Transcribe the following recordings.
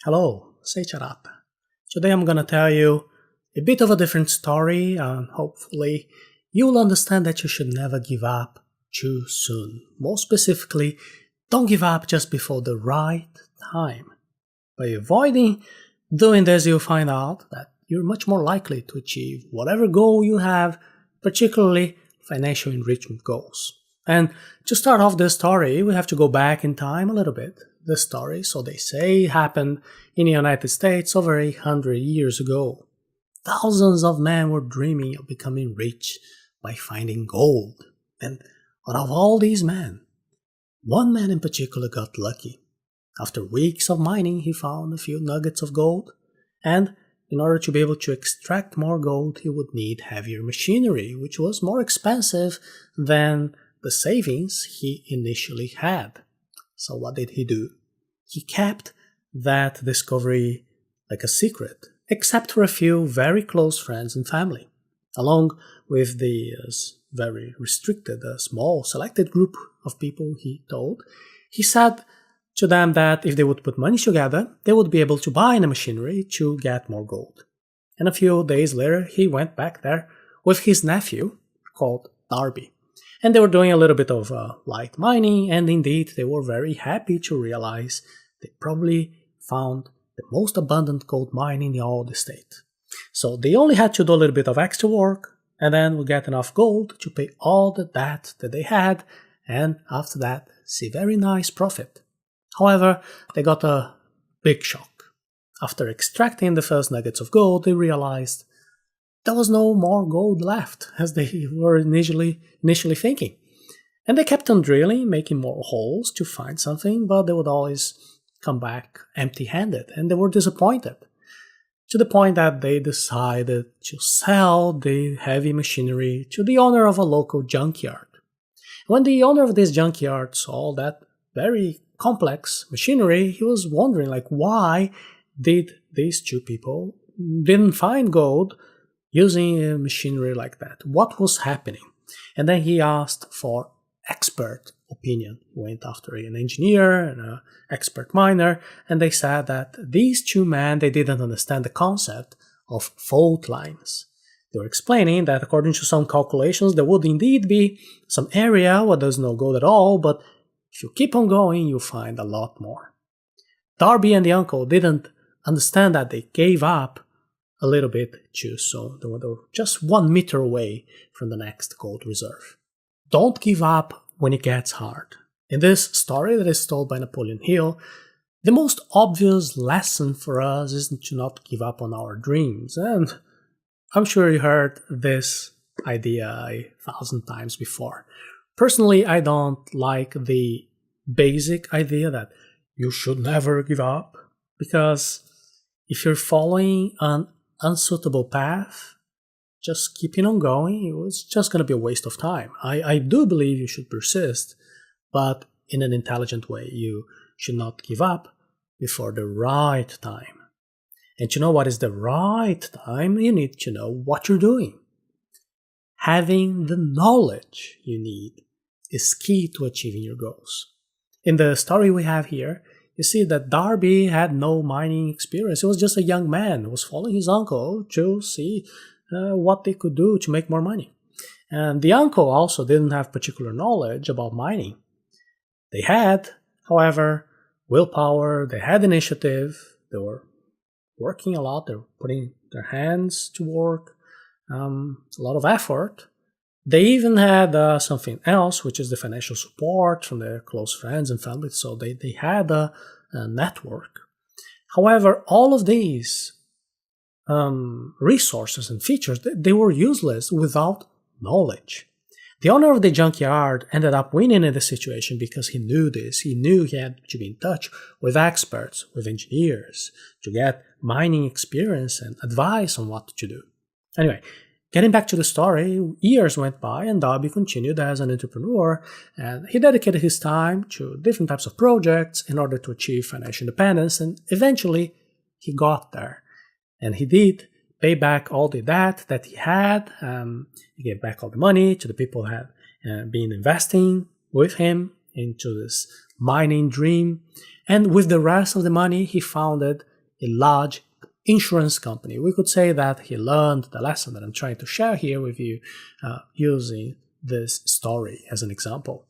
Hello, Seiiti Arata. Today I'm gonna tell you a bit of a different story, and hopefully you'll understand that you should never give up too soon. More specifically, don't give up just before the right time. By avoiding doing this, you'll find out that you're much more likely to achieve whatever goal you have, particularly financial enrichment goals. And to start off this story, we have to go back in time a little bit. The story, so they say, happened in the United States over 100 years ago. Thousands of men were dreaming of becoming rich by finding gold. And out of all these men, one man in particular got lucky. After weeks of mining, he found a few nuggets of gold, and in order to be able to extract more gold, he would need heavier machinery, which was more expensive than the savings he initially had. So what did he do? He kept that discovery like a secret, except for a few very close friends and family, along with the very restricted, small, selected group of people he told. He said to them that if they would put money together, they would be able to buy the machinery to get more gold. And a few days later, he went back there with his nephew, called Darby. And they were doing a little bit of light mining, and indeed they were very happy to realize they probably found the most abundant gold mine in all the state. So they only had to do a little bit of extra work, and then would get enough gold to pay all the debt that they had, and after that, see very nice profit. However, they got a big shock. After extracting the first nuggets of gold, they realized there was no more gold left, as they were initially thinking. And they kept on drilling, making more holes to find something, but they would always come back empty-handed, and they were disappointed, to the point that they decided to sell the heavy machinery to the owner of a local junkyard. When the owner of this junkyard saw that very complex machinery, he was wondering, why did these two people didn't find gold using a machinery like that? What was happening? And then he asked for expert opinion. He went after an engineer and an expert miner, and they said that these two men, they didn't understand the concept of fault lines. They were explaining that according to some calculations, there would indeed be some area where there's no gold at all, but if you keep on going, you'll find a lot more. Darby and the uncle didn't understand that. They gave up a little bit too soon. They were just 1 meter away from the next gold reserve. Don't give up when it gets hard. In this story that is told by Napoleon Hill, the most obvious lesson for us is to not give up on our dreams. And I'm sure you heard this idea 1,000 times before. Personally, I don't like the basic idea that you should never give up, because if you're following an unsuitable path, just keeping on going, it's just going to be a waste of time. I do believe you should persist, but in an intelligent way. You should not give up before the right time. And to know what is the right time, you need to know what you're doing. Having the knowledge you need is key to achieving your goals. In the story we have here, you see that Darby had no mining experience. He was just a young man who was following his uncle to see what they could do to make more money. And the uncle also didn't have particular knowledge about mining. They had, however, willpower, they had initiative, they were working a lot, they were putting their hands to work, a lot of effort. They even had something else, which is the financial support from their close friends and family, so they had a network. However, all of these resources and features, they were useless without knowledge. The owner of the junkyard ended up winning in the situation because he knew this. He knew he had to be in touch with experts, with engineers, to get mining experience and advice on what to do. Anyway, getting back to the story, years went by and Darby continued as an entrepreneur, and he dedicated his time to different types of projects in order to achieve financial independence, and eventually he got there. And he did pay back all the debt that he had. He gave back all the money to the people who had been investing with him into this mining dream. And with the rest of the money, he founded a large insurance company. We could say that he learned the lesson that I'm trying to share here with you using this story as an example.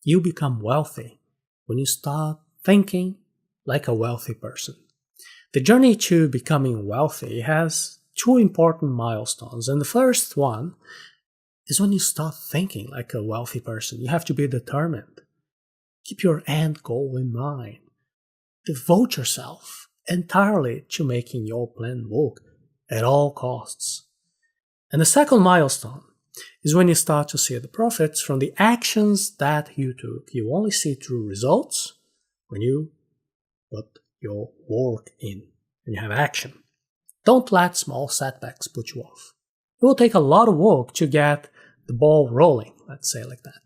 You become wealthy when you start thinking like a wealthy person. The journey to becoming wealthy has two important milestones, and the first one is when you start thinking like a wealthy person. You have to be determined. Keep your end goal in mind. Devote yourself entirely to making your plan work at all costs. And the second milestone is when you start to see the profits from the actions that you took. You only see true results when you put your work in and you have action. Don't let small setbacks put you off. It will take a lot of work to get the ball rolling, let's say like that.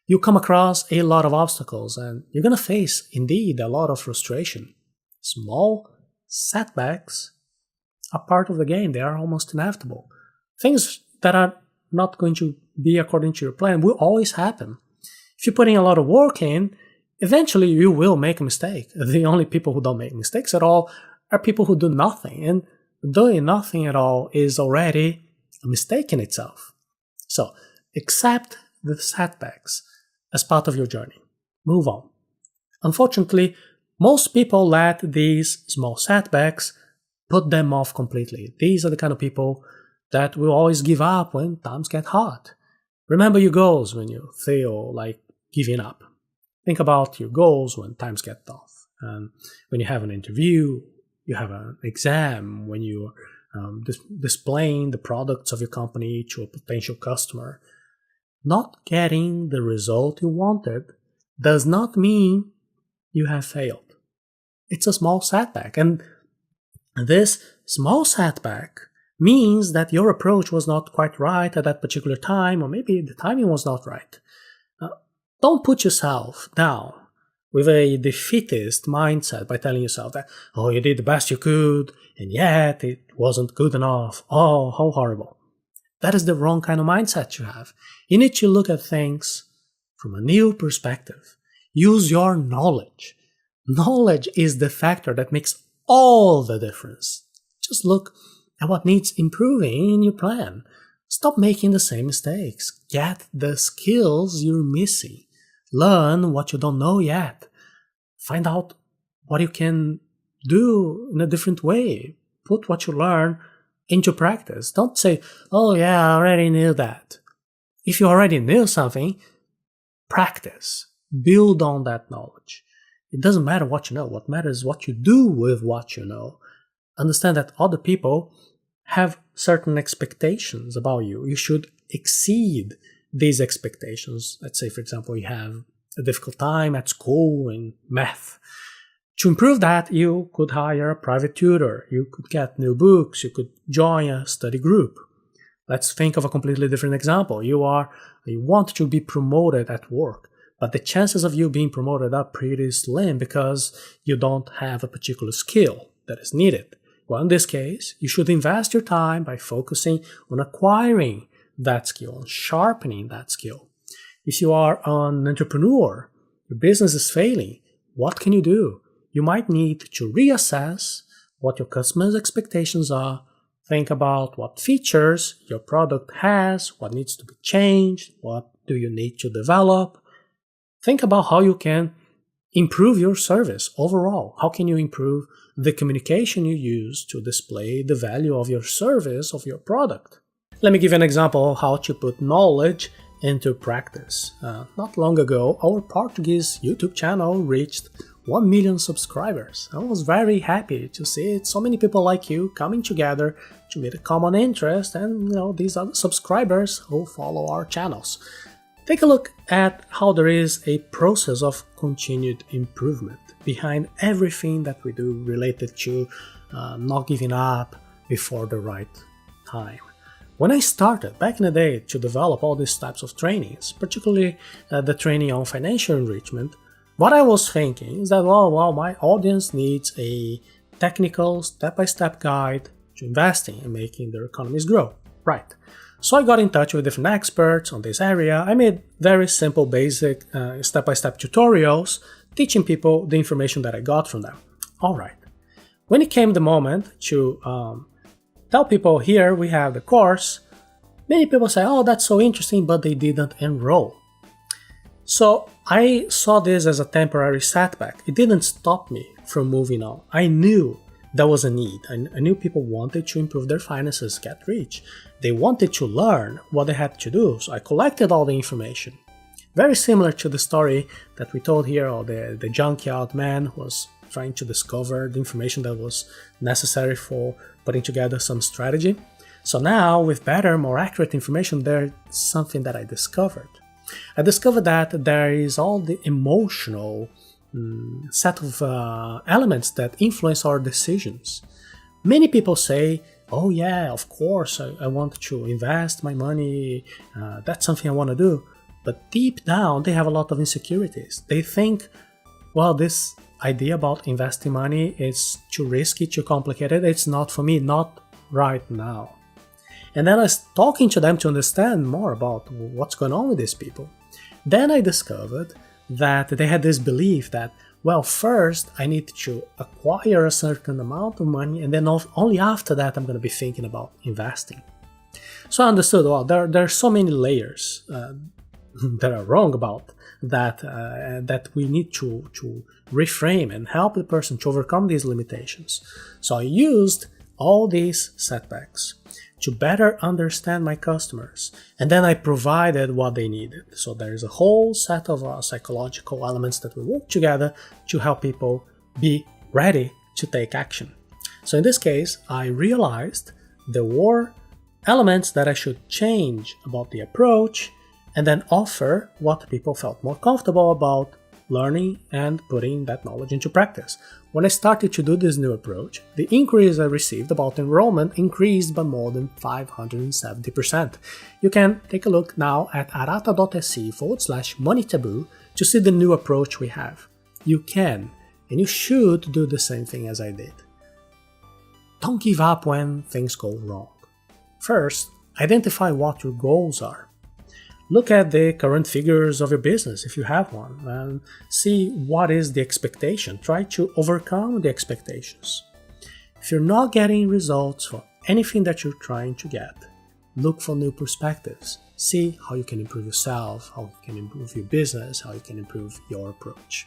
You come across a lot of obstacles and you're going to face, indeed, a lot of frustration. Small setbacks are part of the game. They are almost inevitable. Things that are not going to be according to your plan will always happen. If you're putting a lot of work in, eventually you will make a mistake. The only people who don't make mistakes at all are people who do nothing. And doing nothing at all is already a mistake in itself. So, accept the setbacks as part of your journey. Move on. Unfortunately, most people let these small setbacks put them off completely. These are the kind of people that will always give up when times get hard. Remember your goals when you feel like giving up. Think about your goals when times get tough. And when you have an interview, you have an exam, when you're displaying the products of your company to a potential customer. Not getting the result you wanted does not mean you have failed. It's a small setback, and this small setback means that your approach was not quite right at that particular time, or maybe the timing was not right. Don't put yourself down with a defeatist mindset by telling yourself that, oh, you did the best you could, and yet it wasn't good enough. Oh, how horrible. That is the wrong kind of mindset you have. You need to look at things from a new perspective. Use your knowledge. Knowledge is the factor that makes all the difference. Just look at what needs improving in your plan. Stop making the same mistakes. Get the skills you're missing. Learn what you don't know yet. Find out what you can do in a different way. Put what you learn into practice. Don't say, oh yeah, I already knew that. If you already knew something, practice. Build on that knowledge. It doesn't matter what you know. What matters is what you do with what you know. Understand that other people have certain expectations about you. You should exceed these expectations. Let's say, for example, you have a difficult time at school in math. To improve that, you could hire a private tutor. You could get new books. You could join a study group. Let's think of a completely different example. You want to be promoted at work, but the chances of you being promoted are pretty slim because you don't have a particular skill that is needed. Well, in this case, you should invest your time by focusing on acquiring that skill, on sharpening that skill. If you are an entrepreneur, your business is failing, what can you do? You might need to reassess what your customers' expectations are, think about what features your product has, what needs to be changed, what do you need to develop. Think about how you can improve your service overall. How can you improve the communication you use to display the value of your service, of your product? Let me give you an example of how to put knowledge into practice. Not long ago, our Portuguese YouTube channel reached 1 million subscribers. I was very happy to see so many people like you coming together to meet a common interest, and these other subscribers who follow our channels. Take a look at how there is a process of continued improvement behind everything that we do related to not giving up before the right time. When I started back in the day to develop all these types of trainings, particularly the training on financial enrichment, what I was thinking is that, well, my audience needs a technical step-by-step guide to investing and making their economies grow. Right. So I got in touch with different experts on this area. I made very simple, basic, step-by-step tutorials teaching people the information that I got from them. All right. When it came the moment to tell people, here we have the course, many people say, oh, that's so interesting, but they didn't enroll. So I saw this as a temporary setback. It didn't stop me from moving on. I knew there was a need. I knew people wanted to improve their finances, get rich. They wanted to learn what they had to do. So I collected all the information. Very similar to the story that we told here of the junkyard man who was trying to discover the information that was necessary for putting together some strategy. So now, with better, more accurate information, there's something that I discovered. I discovered that there is all the emotional set of elements that influence our decisions. Many people say, oh yeah, of course, I want to invest my money, that's something I want to do. But deep down, they have a lot of insecurities. They think, well, this idea about investing money is too risky, too complicated, it's not for me, not right now. And then I was talking to them to understand more about what's going on with these people. Then I discovered that they had this belief that, well, first I need to acquire a certain amount of money, and then only after that I'm going to be thinking about investing. So I understood, well, there are so many layers that are wrong about that, that we need to reframe and help the person to overcome these limitations. So I used all these setbacks to better understand my customers, and then I provided what they needed. So there's a whole set of psychological elements that we work together to help people be ready to take action. So in this case, I realized there were elements that I should change about the approach, and then offer what people felt more comfortable about learning and putting that knowledge into practice. When I started to do this new approach, the inquiries I received about enrollment increased by more than 570%. You can take a look now at arata.se/money taboo to see the new approach we have. You can, and you should do the same thing as I did. Don't give up when things go wrong. First, identify what your goals are. Look at the current figures of your business, if you have one, and see what is the expectation. Try to overcome the expectations. If you're not getting results for anything that you're trying to get, look for new perspectives. See how you can improve yourself, how you can improve your business, how you can improve your approach.